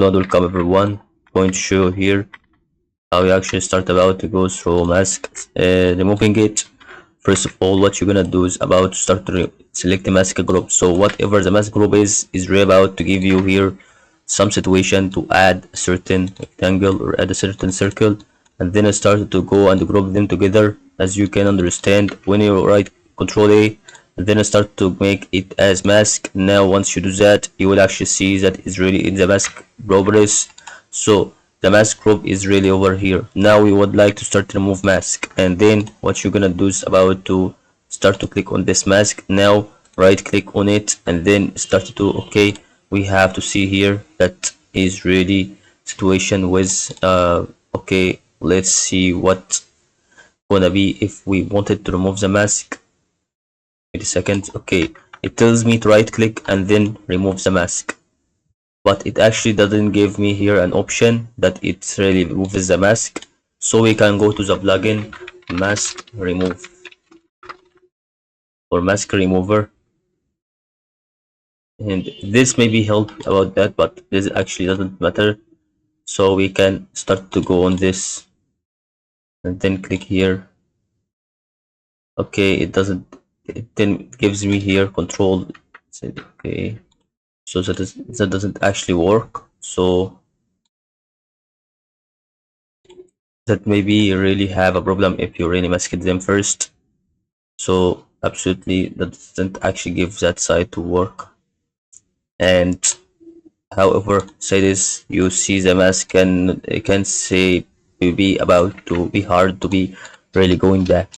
Hello, welcome everyone. I'm going to show you here how you actually start about to go through mask, removing it. First of all, what you're gonna do is about to start to select the mask group. So whatever the mask group is really about to give you here some situation to add a certain rectangle or add a certain circle, and then I started to go and group them together. As you can understand, when you write Control A, and then I start to make it as mask. Now once you do that, you will actually see that it's really in the mask properties. So the mask group is really over here. Now we would like to start to remove mask, and then what you're gonna do is about to start to click on this mask. Now right click on it and then start to okay. We have to see here that is really situation with okay, let's see what gonna be if we wanted to remove the mask. Wait a second. Okay, it tells me to right click and then remove the mask, but it actually doesn't give me here an option that it really removes the mask. So we can go to the plugin mask remove or mask remover, and this may be help about that, but this actually doesn't matter. So we can start to go on this and then click here. Okay, it doesn't, it then gives me here control. Okay, so that doesn't actually work. So that maybe really have a problem if you really masked them first. So absolutely that doesn't actually give that side to work. And however say this, you see the mask can say be about to be hard to be really going back.